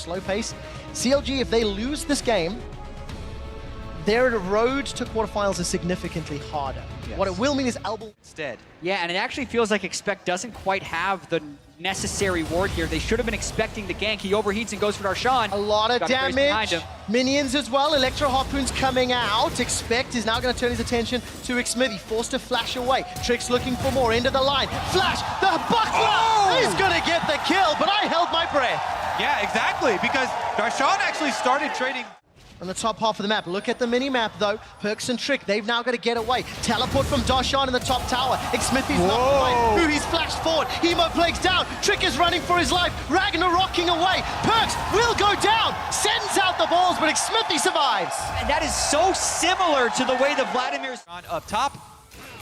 slow pace. CLG, if they lose this game, their road to quarterfinals is significantly harder. Yes. What it will mean is elbow Instead. Yeah, and it actually feels like Expect doesn't quite have the necessary ward here. They should have been expecting the gank. He overheats and goes for Darshan. a lot of Got Grace behind damage. him. Minions as well. Electro Harpoon's coming out. Expect is now going to turn his attention to Xmithy. Forced to flash away. Trick's looking for more. Into the line. Flash. The buckler is going to get the kill, but I held my breath. Yeah, exactly, because Darshan actually started trading. On the top half of the map. Look at the mini-map, though. Perks and Trick, they've now got to get away. Teleport from Darshan in the top tower. Xmithy's knocked away. Ooh, he's flashed forward. Hemoplague's down. Trick is running for his life. Ragnarocking away. Perks will go down. Sends out the balls, but Xmithy survives. And that is so similar to the way the Vladimir's... Up top,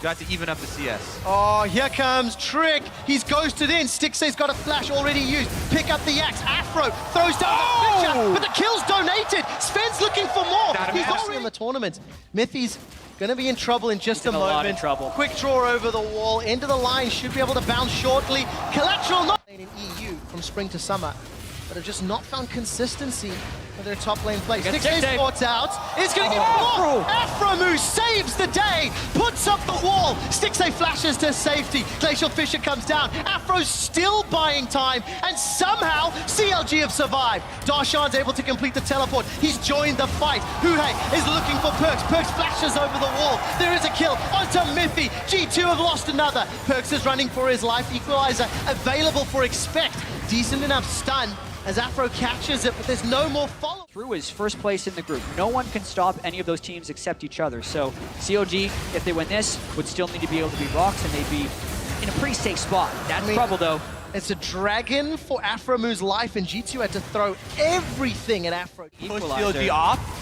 got to even up the CS. Oh, here comes Trick. He's ghosted in. Stixay's got a flash already used. Pick up the axe. Afro throws down the Fisher, but the kill's donated. Sven's looking for more. He's already in the tournament. Mithy's going to be in trouble in just a moment. A lot of trouble. Quick draw over the wall. Into the line. Should be able to bounce shortly. Collateral not in EU from spring to summer, but have just not found consistency for their top lane play. Stixay sports out. It's going to get blocked. Afro saves the day. Puts up the wall. Stixay flashes to safety. Glacial Fisher comes down. Afro's still buying time. And somehow, CLG have survived. Darshan's able to complete the teleport. He's joined the fight. Hihglights is looking for Perks. Perks flashes over the wall. There is a kill onto Mithy. G2 have lost another. Perks is running for his life. Equalizer available for Expect. Decent enough stun as Afro catches it, but there's no more follow. Through his first place in the group. No one can stop any of those teams except each other. So CLG, if they win this, would still need to be able to beat Rocks, and they'd be in a pretty safe spot. That's trouble, though. It's a dragon for Afromu's life, and G2 had to throw everything at Afro. Push CLG off.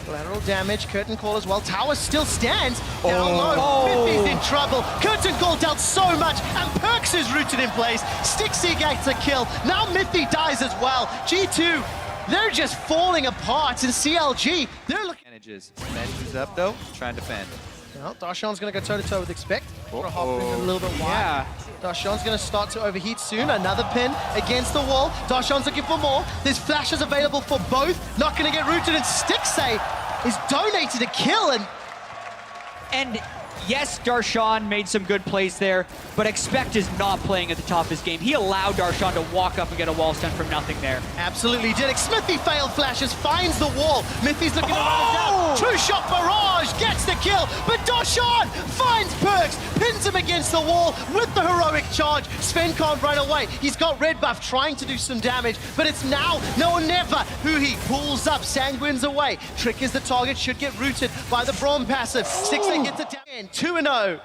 Collateral damage, curtain call as well. Tower still stands. Down low. Mithy's in trouble. Curtain call dealt so much, and Perks is rooted in place. Stixay gets a kill. Now Mithy dies as well. G2, they're just falling apart. And CLG, they're looking. Manages. Manages up though, trying to defend. Well, Darshan's going to go toe-to-toe with Expect. A little bit wide. Darshan's going to start to overheat soon. Another pin against the wall. Darshan's looking for more. There's flashes available for both. Not going to get rooted, and Stixay is donated a kill. And yes, Darshan made some good plays there, but Expect is not playing at the top of his game. He allowed Darshan to walk up and get a wall stun from nothing there. Absolutely did. Xmithy failed flashes, finds the wall. Mithy's looking to run it down. True shot barrage, gets the kill, but Darshan finds Perks, pins him against the wall with the heroic charge. Sven can't run away. He's got red buff trying to do some damage, but it's now, no or never. He pulls up, Sanguine's away. Trick is the target, should get rooted by the Braum passive. Stixay gets it down, 2-0.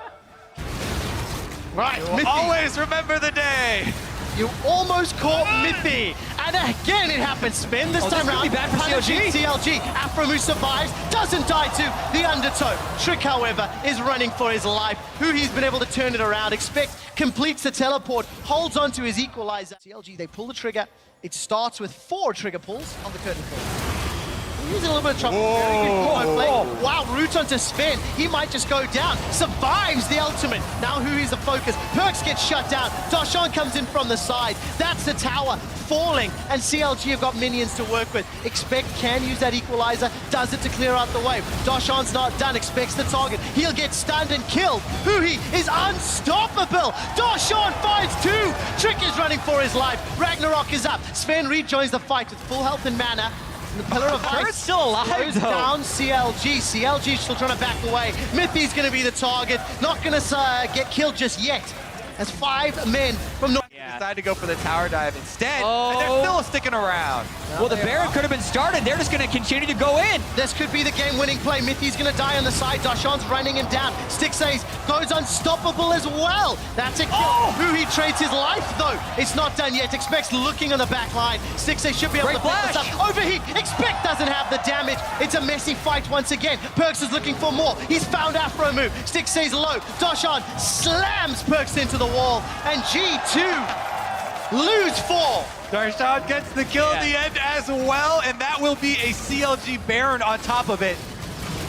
Right, Mithy. Always remember the day. You almost caught Mithy. And again, it happens. Spin this time round. Be bad for CLG. Afromu survives, doesn't die to the undertow. Trick, however, is running for his life. He's been able to turn it around. Expect completes the teleport, holds on to his equalizer. CLG, they pull the trigger. It starts with 4 trigger pulls on the curtain call. He's in a little bit of trouble. Very good combo play. Wow, root onto Sven. He might just go down. Survives the ultimate. Now is the focus. Perks gets shut down. Darshan comes in from the side. That's the tower falling. And CLG have got minions to work with. Expect can use that equalizer. Does it to clear out the wave. Darshan's not done. Expects the target. He'll get stunned and killed. Is unstoppable. Darshan finds 2. Trick is running for his life. Ragnarok is up. Sven rejoins the fight with full health and mana. The Pillar of Ice still alive, though. Down CLG. CLG still trying to back away. Mithy's going to be the target. Not going to get killed just yet. As 5 men from North. Decided to go for the tower dive instead, and they're still sticking around. Well, the Baron could have been started. They're just going to continue to go in. This could be the game-winning play. Mithy's going to die on the side. Darshan's running him down. Stixay goes unstoppable as well. That's a kill. He trades his life, though. It's not done yet. Expect's looking on the back line. Stixay should be able to pick this up. Overheat. Expect doesn't have the damage. It's a messy fight once again. Perks is looking for more. He's found Afromu. Stixay's low. Darshan slams Perks into the wall. And G2 lose 4. Darshan gets the kill at the end as well, and that will be a CLG Baron on top of it.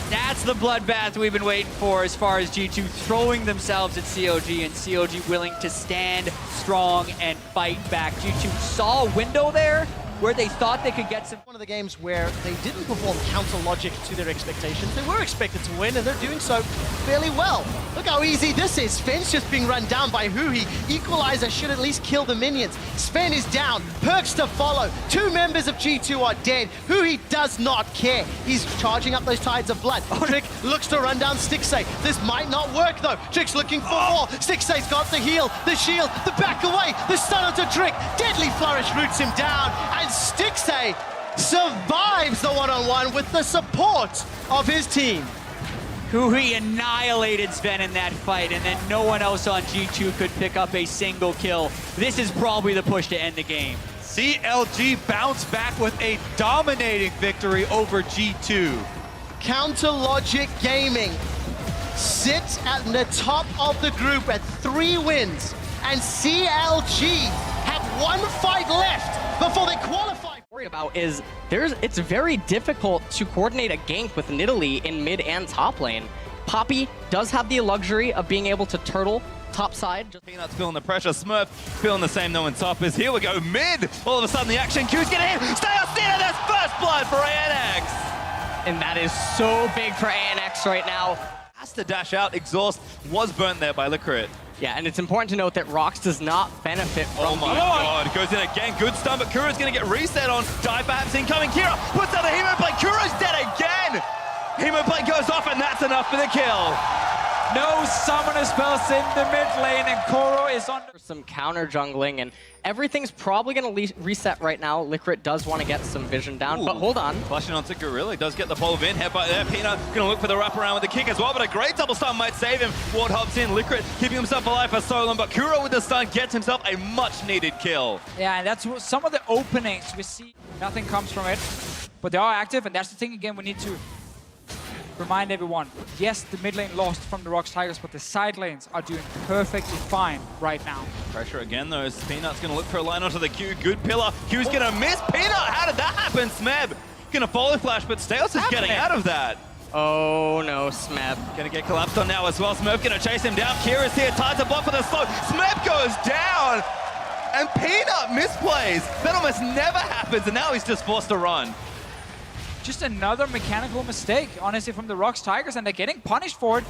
That's the bloodbath we've been waiting for as far as G2 throwing themselves at CLG, and CLG willing to stand strong and fight back. G2 saw a window there, where they thought they could get some. One of the games where they didn't perform counter logic to their expectations. They were expected to win, and they're doing so fairly well. Look how easy this is. Sven's just being run down by Huhi. Equalizer should at least kill the minions. Sven is down. Perks to follow. 2 members of G2 are dead. Huhi does not care. He's charging up those tides of blood. Trick looks to run down Stixay. This might not work though. Trick's looking for more. Stixay's got the heal, the shield, the back away, the stun onto Trick. Deadly Flourish roots him down, and Stixay survives the one-on-one with the support of his team. Huhi annihilated Sven in that fight, and then no one else on G2 could pick up a single kill. This is probably the push to end the game. CLG bounced back with a dominating victory over G2. Counter Logic Gaming sits at the top of the group at 3 wins, and CLG have 1 fight left before they qualify. Worried about is it's very difficult to coordinate a gank with Nidalee in mid and top lane. Poppy does have the luxury of being able to turtle top side. Peanut's feeling the pressure. Smurf feeling the same though in top is here we go mid. All of a sudden the action queue's getting in. Stay on Cena, that's first blood for ANX. And that is so big for ANX right now. Has to dash out. Exhaust was burnt there by Licorice. Yeah, and it's important to note that Rox does not benefit from Oh my god, goes in again, good stun, but Kuro's gonna get reset on. Dive perhaps incoming, Kira puts out the Hemo Blade, Kuro's dead again! Hemo Blade goes off and that's enough for the kill. No summoner spells in the mid lane, and Koro is on some counter jungling, and everything's probably going to reset right now. Licorice does want to get some vision down, but hold on. Flashing onto Gorilla, does get the pole in, headbutt there. Peanut gonna look for the wraparound with the kick as well, but a great double stun might save him. Ward hops in, Licorice keeping himself alive for so long, but Kuro with the stun gets himself a much needed kill. Yeah, and that's some of the openings we see. Nothing comes from it, but they are active, and that's the thing again we need to remind everyone. Yes, the mid lane lost from the Rox Tigers, but the side lanes are doing perfectly fine right now. Pressure again though, Peanut's gonna look for a line onto the Q, good pillar. Q's gonna miss, Peanut, how did that happen? Smeb gonna follow flash, but Stales is getting out of that. Oh no, Smeb. Gonna get collapsed on now as well. Smurf gonna chase him down. Kira's here, tied to block for the slow. Smurf goes down! And Peanut misplays. That almost never happens, and now he's just forced to run. Just another mechanical mistake, honestly, from the Rox Tigers, and they're getting punished for it.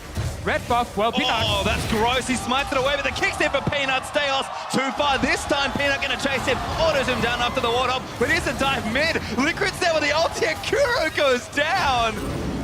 Red buff, well, Peanut. Oh, that's gross. He smites it away, but the kick's in for Peanut. Stales too far. This time, Peanut gonna chase him. Autos him down after the ward hop, but here's a dive mid. Licorice there with the ulti, and Kuro goes down.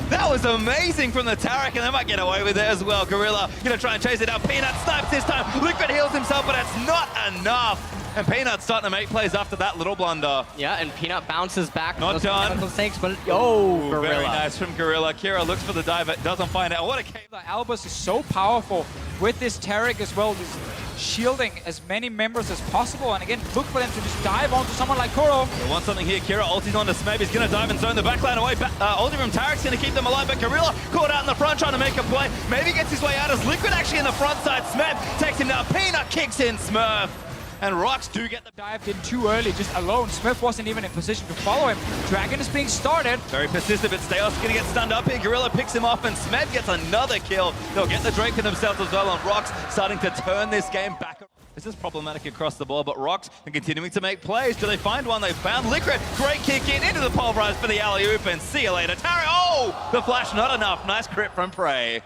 That was amazing from the Tarek, and they might get away with it as well. Gorilla gonna try and chase it out. Peanut snipes this time. Liquid heals himself, but it's not enough. And Peanut's starting to make plays after that little blunder. Yeah, and Peanut bounces back. Not done. Mistakes, but Gorilla. Very nice from Gorilla. Kira looks for the dive, but doesn't find it. What a cave. The Albus is so powerful with this Tarek as well, just shielding as many members as possible. And again, look for them to just dive onto someone like Koro. They want something here. Kira ulti's on to Smeb. He's going to dive and zone the backline away. Ulti from Tarek's going to keep them alive, but Gorilla caught out in the front trying to make a play. Maybe gets his way out as Liquid actually in the front side. Smeb takes him down. Peanut kicks in Smurf. And Rox do get the dived in too early, just alone. Smith wasn't even in position to follow him. Dragon is being started. Very persistent, but Stales gonna get stunned up here. Gorilla picks him off, and Smed gets another kill. They'll get the Drake for themselves as well, and Rox starting to turn this game back. This is problematic across the board, but Rox are continuing to make plays. Do they find one? They found Licorice. Great kick in into the pulverize for the alley-oop, and see you later. Tara, oh! The flash not enough. Nice crit from Prey.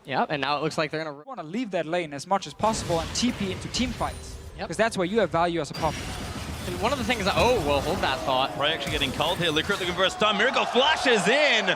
Yeah, and now it looks like they're gonna want to leave that lane as much as possible and TP into team fights. Because that's where you have value as a pop. And one of the things that, oh, well, hold that thought. Prey actually getting cold here. Licorice looking for a stun. Miracle flashes in.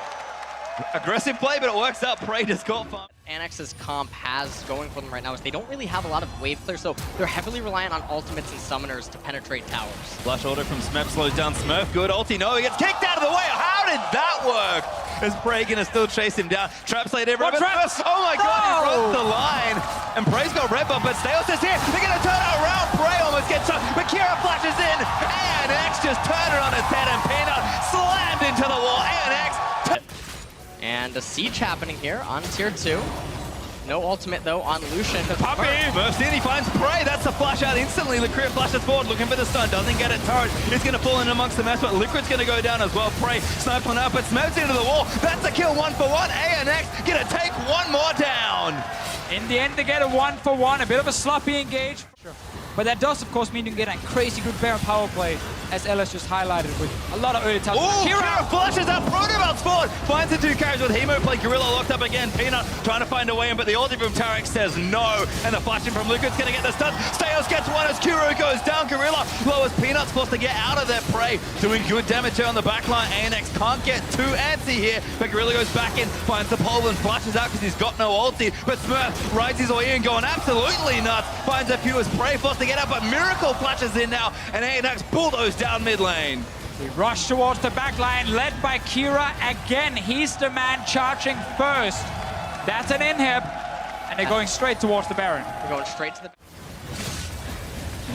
Aggressive play, but it works out. Prey just caught fun. ANX's comp has going for them right now is they don't really have a lot of wave clear, so they're heavily reliant on ultimates and summoners to penetrate towers. Flash order from Smurf slows down Smurf. Good ulti. No, he gets kicked out of the way. How did that work? Is Prey gonna still chase him down? Traps laid everywhere. Oh my god, he runs the line. And Prey's got red buff, but Stales is here. They're gonna turn it around. Prey almost gets shot, but Kira flashes in. ANX just turned it on its head, and Peanut slammed into the wall. ANX. And a siege happening here on tier 2. No ultimate though on Lucian. Puppy moves in, he finds Prey. That's the flash out instantly. Licorice flashes forward, looking for the stun. Doesn't get it. Turret is going to fall in amongst the mess, but Licorice's going to go down as well. Prey sniped one out, but Smeb's into the wall. That's a kill 1-for-1. ANX going to take one more down. In the end, they get a 1-for-1. A bit of a sloppy engage. Sure. But that does, of course, mean you can get a crazy good Baron power play, as Ellis just highlighted, with a lot of early touches. Oh, Kira flushes out, Protobolt's forward, finds the two carries with Hemo, play Gorilla locked up again, Peanut trying to find a way in, but the ulti from Tarek says no, and the flashing from Liquid's gonna get the stun. Steos gets one as Kuro goes down, Gorilla lowers Peanut's forced to get out of their prey, doing good damage here on the backline. ANX can't get too antsy here, but Gorilla goes back in, finds the pole and flashes out because he's got no ulti, but Smurf rides his way in, going absolutely nuts, finds a few as prey, forced to get out, but Miracle flashes in now, and ANX bulldoze down mid lane. We rush towards the back line, led by Kira again. He's the man charging first. That's an inhib, and they're going straight towards the Baron. We're going straight to the...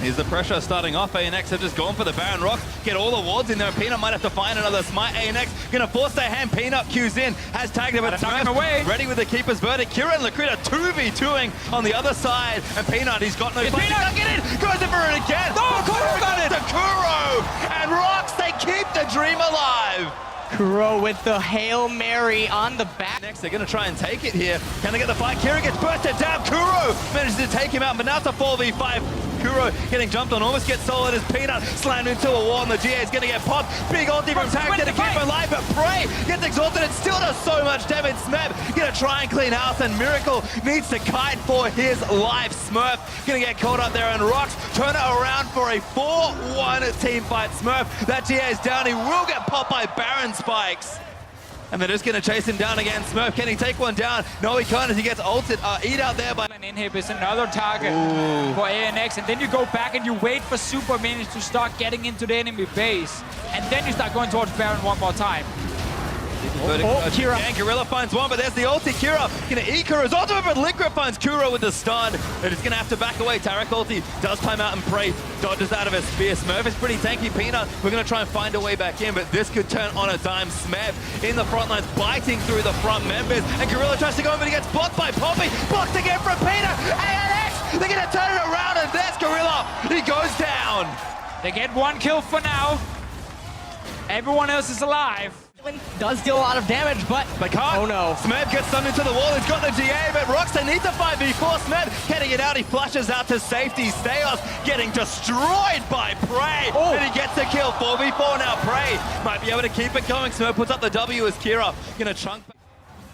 Here's the pressure starting off. ANX have just gone for the Baron Rock. Get all the wards in there. Peanut might have to find another smite. ANX gonna force their hand. Peanut cues in. Has tagged him, but knock him away. ready with the Keeper's Verdict. Kira and Liquid are 2v2ing on the other side. And Peanut, he's got no fun. He can't get in. Goes in for it again. No, Kuro got it. To Kuro. And Rocks, they keep the dream alive. Kuro with the Hail Mary on the back. Next, they're going to try and take it here. Can they get the fight? Kira gets bursted down. Kuro manages to take him out, but now it's a 4v5. Kuro getting jumped on, almost gets solid as Peanut slammed into a wall, and the GA is going to get popped. Big ulti from Tarek to keep him alive, but Prey gets exhausted and still does so much damage. Smeb going to try and clean house, and Miracle needs to kite for his life. Smurf going to get caught up there, and Rocks turn it around for a 4-1 team fight. Smurf, that GA is down. He will get popped by Baron spikes. And they're just going to chase him down again. Smurf, can he take one down? No, he can't as he gets ulted. Eat out there by... An inhib is another target for ANX, and then you go back and you wait for super minions to start getting into the enemy base, and then you start going towards Baron one more time. Kira. And Gorilla finds one, but there's the ulti. Kira gonna eat Kuro's ultimate, but Liquid finds Kuro with the stun. They're just gonna have to back away. Tarek ulti does time out and Prey dodges out of his spear. Smurf is pretty tanky. Peanut, we're gonna try and find a way back in, but this could turn on a dime. Smeb in the front lines, biting through the front members, and Gorilla tries to go in, but he gets blocked by Poppy. Blocked again from Peanut. ANX, they're gonna turn it around, and there's Gorilla. He goes down. They get one kill for now. Everyone else is alive. Does deal a lot of damage, but can't. Oh no. Smeb gets summoned into the wall. He's got the GA, but Rocks, they need to 5v4. Smeb getting it out. He flashes out to safety. Steos getting destroyed by Prey. Oh. And he gets the kill. 4v4 now. Prey might be able to keep it going. Smeb puts up the W as Kira gonna chunk.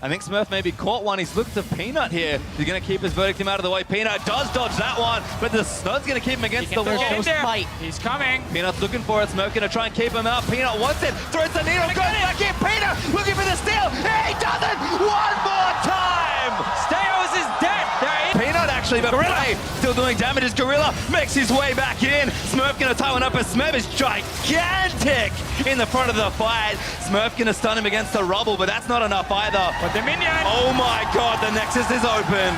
I think Smurf maybe caught one. He's looked to Peanut here. He's going to keep his verdict out of the way. Peanut does dodge that one, but the snud's going to keep him against the wall. Get in there. He's coming. Peanut's looking for it. Smurf going to try and keep him out. Peanut wants it. Throws the needle. Goes back in. Peanut looking for the steal. He doesn't. One more time. Steos is dead. They're in. Peanut actually, but Prey still doing damage as Gorilla makes his way back in. Smurf going to tie one up as Smurf is gigantic in the front of the fight. Smurf going to stun him against the rubble, but that's not enough either. But the minion. Oh my god, the Nexus is open.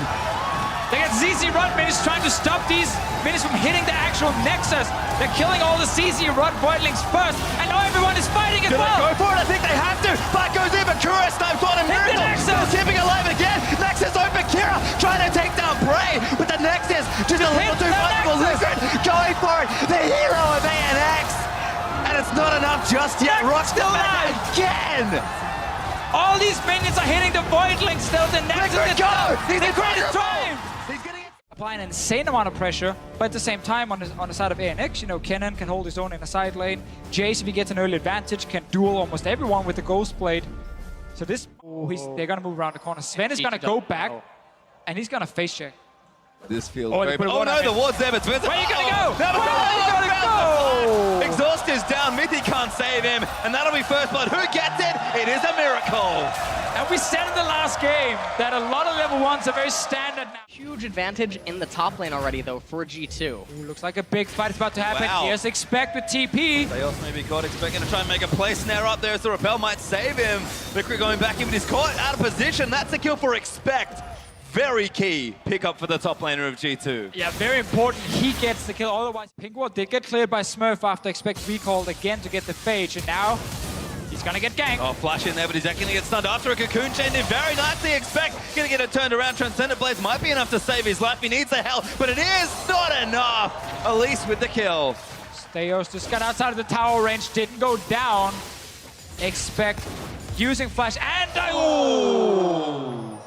They get ZZ Run minions trying to stop these minions from hitting the actual Nexus. They're killing all the ZZ Run Voidlings first, and now everyone is fighting as Gonna well. go for it, I think they have to. Fight goes in, but Kura snipes on him. Hit the Miracle Nexus. still keeping alive again. Nexus open, Kira trying to take down Prey, but the Nexus just a little too much for Liquid. Going for it, the hero of ANX. And it's not enough just yet. Rock's still alive again. All these minions are hitting the Voidlings still. The Nexus Liquid, is go! He's the in greatest trouble. time. He's getting it. Apply an insane amount of pressure, but at the same time on the side of ANX, you know, Kennen can hold his own in the side lane. Jace, if he gets an early advantage, can duel almost everyone with the Ghost Blade. So this, they're gonna move around the corner. Sven is gonna go back, and he's gonna face check. This feels Oh, very... they put Oh one no, on the him. ward's there, but Spencer... Where you gonna go? Never Where you gonna go? Exhaust is down, Mithy can't save him, and that'll be first blood. Who gets it? It is a miracle. And we said in the last game that a lot of level 1s are very standard now. Huge advantage in the top lane already, though, for G2. Ooh, looks like a big fight is about to happen. Wow. Yes, expect with TP. They also may be caught expecting to try and make a play snare up there, so Repel might save him. Liquid going back in, but he's caught out of position. That's a kill for Expect. Very key pickup for the top laner of G2. Yeah, very important. He gets the kill. Otherwise, Pinkward did get cleared by Smurf after Expect recalled again to get the Phage, and now he's gonna get ganked. Oh, flash in there, but he's actually gonna get stunned after a cocoon chain in very nicely. Expect gonna get it turned around. Transcendent Blaze might be enough to save his life. He needs the help, but it is not enough. Elise with the kill. Steos just got outside of the tower range, didn't go down. Expect using flash and Oh.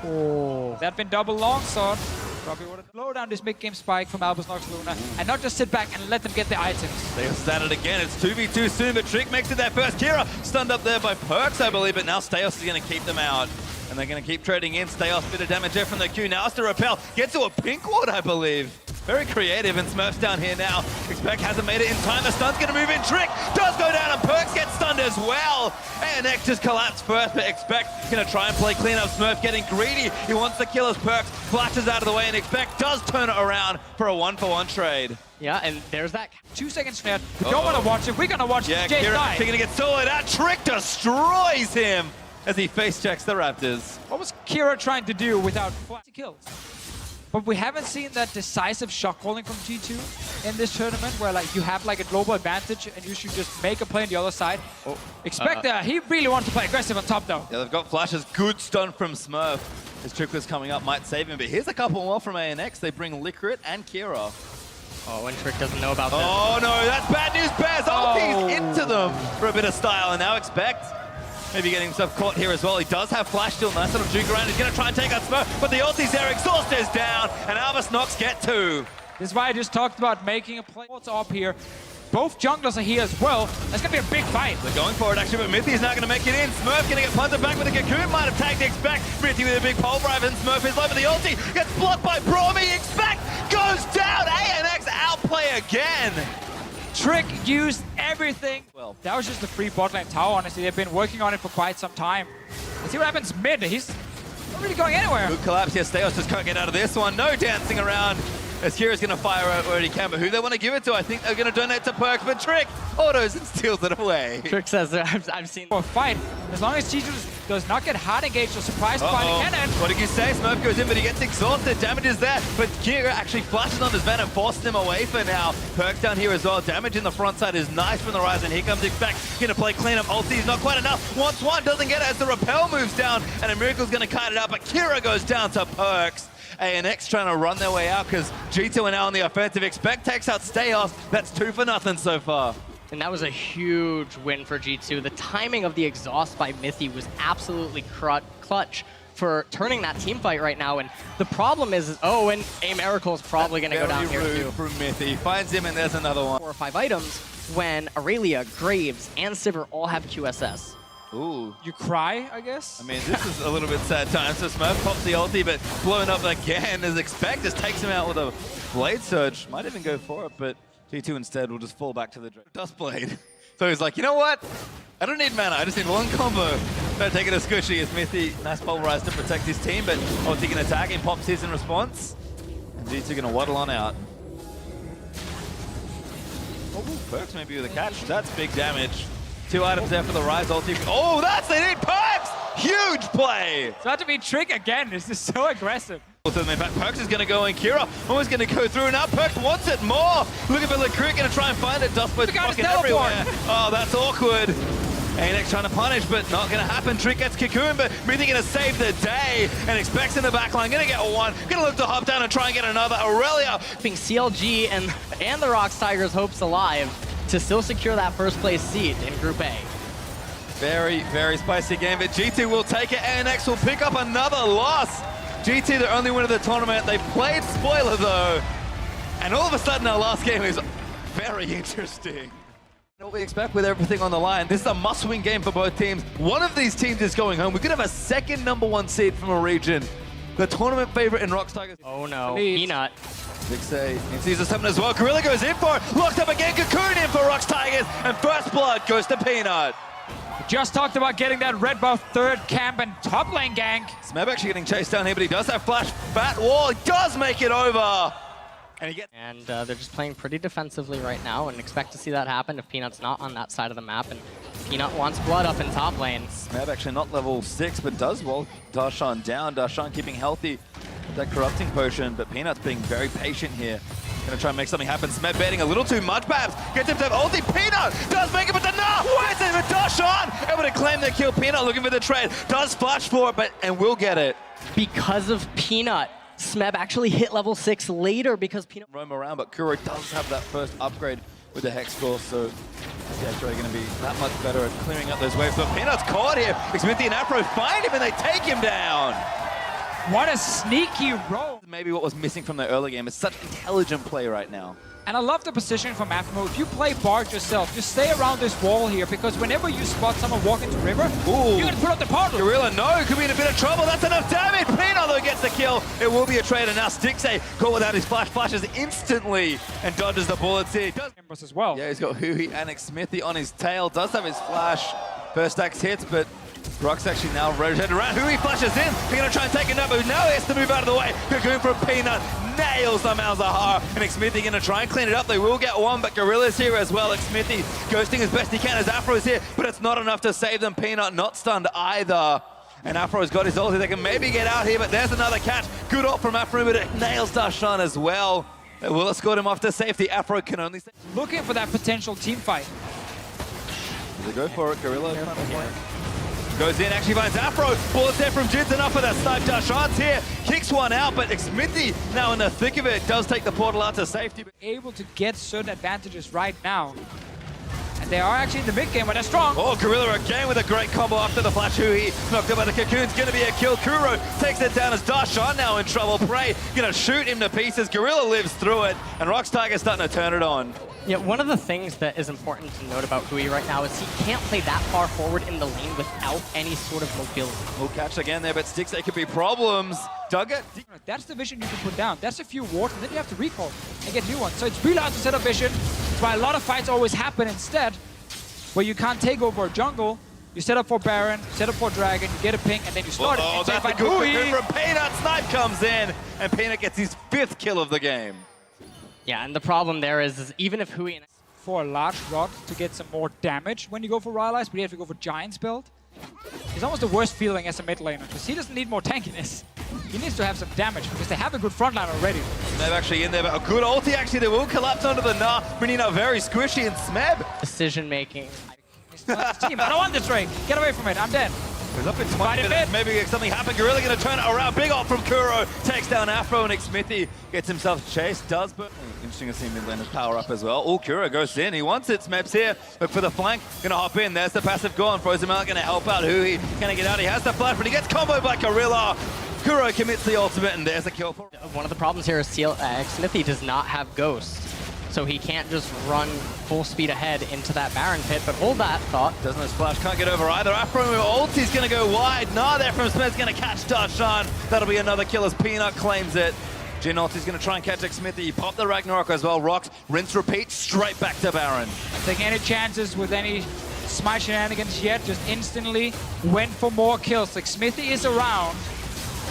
oh, that been double longsword. Probably would have blow down this mid-game spike from Albus Nox Luna and not just sit back and let them get the items. Steos at it again. It's 2v2 soon, but Trick makes it their first. Kira stunned up there by Perks, I believe, but now Steos is going to keep them out. And they're going to keep trading in. Steos, bit of damage there from the Q. Now it's to repel. Gets to a pink ward, I believe. Very creative, and Smurf's down here now. Expect hasn't made it in time. The stun's going to move in. Trick does go down, and Perks gets stunned as well. ANX just collapsed first, but Expect going to try and play clean up. Smurf getting greedy. He wants to kill his Perks. Flashes out of the way, and Expect does turn it around for a 1-for-1 trade. Yeah, and there's that. 2 seconds snare. We don't want to watch it. We're going to watch Yeah, Jay Kira die. going to get soloed out. Trick destroys him as he face checks the Raptors. What was Kira trying to do without kills? But we haven't seen that decisive shot calling from G2 in this tournament, where like you have like a global advantage and you should just make a play on the other side. Expect that he really wants to play aggressive on top though. Yeah, they've got flashes. Good stun from Smurf. His Trick was coming up, might save him, but here's a couple more from ANX. They bring Licorice and Kira. Oh, and Trick doesn't know about this. Oh no, that's bad news, Bears. Ulti's into them for a bit of style, and now Expect maybe getting himself caught here as well. He does have flash still. Nice little juke around. He's going to try and take out Smurf, but the ulti's there. Exhaust is down, and Albus Nox get 2. This is why I just talked about making a play. What's up here? Both junglers are here as well. That's going to be a big fight. They're going for it actually, but Mithy's not going to make it in. Smurf going to get punted back with a Cocoon. Might have tagged Expect. Mithy with a big pulverizer, and Smurf is low for the ulti. Gets blocked by Bromy. Expect goes down. ANX outplay again. Trick used everything. Well, that was just the free bot lane tower, honestly. They've been working on it for quite some time. Let's see what happens mid. He's not really going anywhere. Good collapse here. Steos just can't get out of this one. No dancing around as Kira's going to fire out where he can, but who they want to give it to, I think they're going to donate to Perks, but Trick autos and steals it away. Trick says, I've seen... For a fight, as long as G2 does not get hard engaged or surprised by the cannon. What did you say? Smurf goes in, but he gets exhausted. Damage is there, but Kira actually flashes on his Venom, forcing him away for now. Perks down here as well. Damage in the front side is nice from the Ryzen. Here comes Expect, going to play cleanup. Ulti is not quite enough. Wants one, doesn't get it as the repel moves down, and a Miracle's going to kite it out, but Kira goes down to Perks. ANX trying to run their way out because G2 are now on the offensive. Expect takes out Steos. That's 2 for nothing so far. And that was a huge win for G2. The timing of the exhaust by Mithy was absolutely clutch for turning that team fight right now. And the problem is and A Miracle is probably going to go down here too. From Mithy. Finds him and there's another one. 4 or 5 items when Aurelia, Graves, and Sivir all have QSS. Ooh. You cry, I guess? I mean, this is a little bit sad time. So Smurf pops the ulti, but blown up again as Expect just takes him out with a Blade Surge. Might even go for it, but G2 instead will just fall back to the Dust Blade. So he's like, you know what? I don't need mana, I just need one combo. Don't take it as squishy as Mithy. Nice pulverize to protect his team, but ulti can attack him, pops his in response. And G2 gonna waddle on out. Oh, Perks maybe with a catch. That's big damage. 2 items there for the Rise ulti. Oh, they need Perks! Huge play! It's about to be Trick again. This is so aggressive. In fact, Perks is going to go in. Kira almost going to go through. Now Perks wants it more. Looking for Licorice, going to try and find it. Dustblade's fucking everywhere. Oh, that's awkward. ANX trying to punish, but not going to happen. Trick gets Cocoon, but Mithy going to save the day. And Expects in the backline. Going to get one. Going to look to hop down and try and get another. Aurelia. Keeping CLG and the Rocks Tigers' hopes alive to still secure that first place seat in Group A. Very, very spicy game, but G2 will take it. ANX will pick up another loss. G2, the only win of the tournament. They played spoiler though. And all of a sudden our last game is very interesting. What we expect with everything on the line. This is a must-win game for both teams. One of these teams is going home. We could have a second #1 seed from a region. The tournament favorite in Rocks Tigers. Oh no, Peanut. Big say. He sees the summon as well. Gorilla goes in for it. Locked up again. Cocoon in for Rocks Tigers. And first blood goes to Peanut. We just talked about getting that red buff third camp and top lane gank. Smeb actually getting chased down here, but he does have flash. Fat wall. He does make it over. And they're just playing pretty defensively right now and expect to see that happen if Peanut's not on that side of the map. And Peanut wants blood up in top lane. Smeb actually not level 6, but does wall Darshan down. Darshan keeping healthy with that corrupting potion, but Peanut's being very patient here. Gonna try and make something happen. Smeb baiting a little too much, perhaps. Gets him to have ulti. Peanut does make it, but where's it? But Darshan able to claim the kill. Peanut looking for the trade. Does flash for it, and will get it. Because of Peanut, Smeb actually hit level 6 later because Peanut roam around, but Kuro does have that first upgrade with the Hex Core, so the actually going to be that much better at clearing up those waves. But Peanut's caught here. Xmithie and Afro find him and they take him down. What a sneaky roll. Maybe what was missing from the early game is such intelligent play right now. And I love the position from Afmo. If you play Bard yourself, just stay around this wall here, because whenever you spot someone walking to river, Ooh. you're gonna put up the portal. Gorilla, no, could be in a bit of trouble. That's enough damage. Peanut, though, gets the kill. It will be a trade, and now Stixay caught without his flash. Flashes instantly and dodges the bullets here. Members as well. Yeah, he's got Huhi and Smithy on his tail. Does have his flash. First axe hits, but Rock's actually now rotated around. Huhi flashes in. He's going to try and take a nut, but now he has to move out of the way. Cocoon from Peanut nails the Malzahar, and Smithy going to try and clean it up. They will get one, but Gorilla's here as well. Smithy ghosting as best he can as Afro's here, but it's not enough to save them. Peanut not stunned either. And Afro's got his ulti. They can maybe get out here, but there's another catch. Good ult from Afro, but it nails Darshan as well. They will escort him off to safety. Afro can only save. Looking for that potential team fight. Does he go for it? Gorilla goes in, actually finds Afro. Bullets there from Jids, enough for that snipe. Darshan's here, kicks one out, but Smithy now in the thick of it does take the portal out to safety. Able to get certain advantages right now. And they are actually in the mid game, but they're strong. Oh, Gorilla again with a great combo after the flash. Huhi knocked up by the Cocoon's gonna be a kill. Kuro takes it down as Darshan now in trouble. Prey gonna shoot him to pieces. Gorilla lives through it, and Rock's Tiger's starting to turn it on. Yeah, one of the things that is important to note about Hui right now is he can't play that far forward in the lane without any sort of mobility. We'll catch again there, but Sticks, they could be problems. Dugget. That's the vision you can put down. That's a few wards, and then you have to recall and get new ones. So it's really hard to set up vision. That's why a lot of fights always happen instead, where you can't take over a jungle. You set up for Baron, set up for Dragon, you get a ping, and then you start it. Oh, that's a good from Peanut. Snipe comes in, and Peanut gets his 5th kill of the game. Yeah, and the problem there is even if Hui and for a large rock to get some more damage when you go for Rylai's, but you have to go for Giant's build. It's almost the worst feeling as a mid laner, because he doesn't need more tankiness. He needs to have some damage, because they have a good front line already. They're actually in there, but a good ulti actually. They will collapse onto the Gnar, bringing out very squishy and Smeb. decision making. He's still on his team. I don't want this Drake. Get away from it. I'm dead. He's up in 20 minutes. Maybe something happened. Gorilla going to turn it around. Big ult from Kuro. Takes down Afro, and Smithy gets himself chased. Does, but interesting to see mid laner's power up as well. Oh, Kuro goes in. He wants it. Smeb's here. Look for the flank. Going to hop in. There's the passive gone. Frozen Mallet going to help out Hui. Can he get out? He has the flash, but he gets comboed by Gorilla. Kuro commits the ultimate, and there's a kill for him. One of the problems here is Smithy does not have Ghost. So he can't just run full speed ahead into that Baron pit, but hold that thought. Doesn't have splash, can't get over either. Afro ulti's gonna go wide. Nah, there from Smith's gonna catch Darshan. That'll be another kill as Peanut claims it. Jin ulti's gonna try and catch Smithy. He popped the Ragnarok as well. Rocks, rinse, repeat, straight back to Baron. Taking any chances with any smite shenanigans yet, just instantly went for more kills. Like Smithy is around,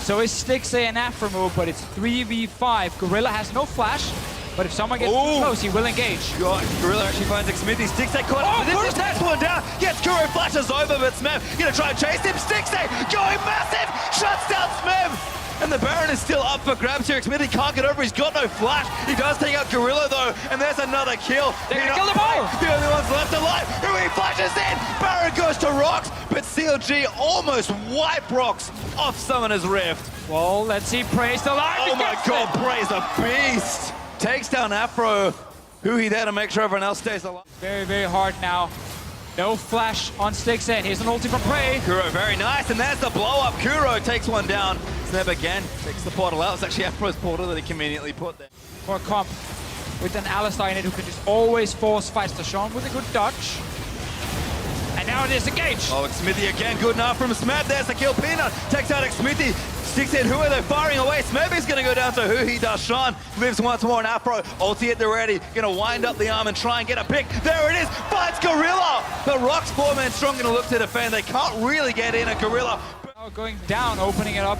so is Stixay and Afro, but it's 3v5. Gorilla has no flash. But if someone gets too close, he will engage. God, Gorilla actually finds Smithy. Stixay caught up. This is next one down. Gets Kuro, flashes over, but Smeb gonna try and chase him. Stixay going massive, shuts down Smeb. And the Baron is still up for grabs here. Smithy can't get over, he's got no flash. He does take out Gorilla though, and there's another kill. They're gonna kill them all. The only ones left alive. Hui flashes in. Baron goes to Rocks, but CLG almost wipe Rocks off Summoner's Rift. Well, let's see Prey still alive. Oh my God, Prey's a beast. Takes down Afro. Hui there to make sure everyone else stays alive. Very, very hard now. No flash on Stixay. Here's an ulti from Prey. Kuro, very nice, and there's the blow up. Kuro takes one down. Sneb again, takes the portal out. It's actually Afro's portal that he conveniently put there. For a comp with an Alistar in it who can just always force fights Darshan with a good dodge. And now it is engaged. Oh, it's Smithy again. Good enough from Smeb. There's the kill. Peanut takes out Smithy. Sticks in Hui, they're firing away. Smeb is going to go down to Hui. Darshan lives once more in Afro. Ulti at the ready. Going to wind up the arm and try and get a pick. There it is. Finds Gorilla. The Rocks 4-man strong going to look to defend. They can't really get in at Gorilla. Now going down, opening it up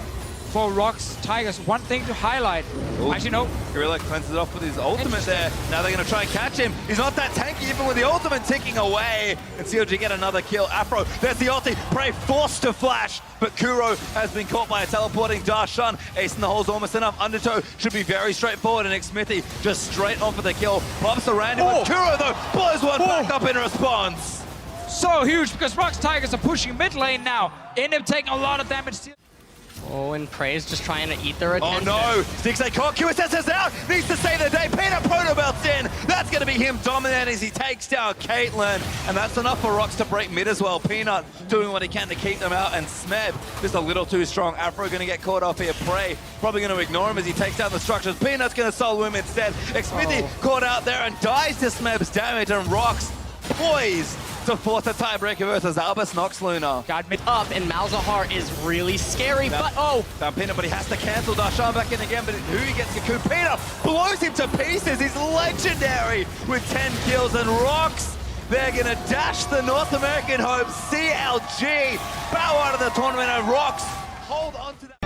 for Rocks Tigers. One thing to highlight. Ooh. Actually, no. Gorilla cleanses it off with his ultimate there. Now they're going to try and catch him. He's not that tanky even with the ultimate ticking away. And CLG get another kill. Afro, there's the ulti. Prey forced to flash, but Kuro has been caught by a teleporting Darshan. Ace in the hole's almost enough. Undertow should be very straightforward, and Smithy just straight on for the kill. Pops around him, but Kuro though blows one back up in response. So huge because Rocks Tigers are pushing mid lane now. End up taking a lot of damage. Oh, and Prey's just trying to eat their attention. Oh no, Stixay caught. QSS is out. Needs to save the day. Peanut Proto belts in. That's going to be be him dominating as he takes down Caitlyn. And that's enough for Rocks to break mid as well. Peanut doing what he can to keep them out. And Smeb just a little too strong. Afro going to get caught off here. Prey probably going to ignore him as he takes down the structures. Peanut's going to solo him instead. Xmithy caught out there and dies to Smeb's damage. And Rocks poised to force a tiebreaker versus Albus Nox Luna. God, mid up, and Malzahar is really scary, but oh! Down Peanut, but he has to cancel. Darshan back in again, but who he gets Cocoon? Peanut blows him to pieces. He's legendary with 10 kills, and Rocks, they're gonna dash the North American hopes. CLG bow out of the tournament, and Rocks hold on to that.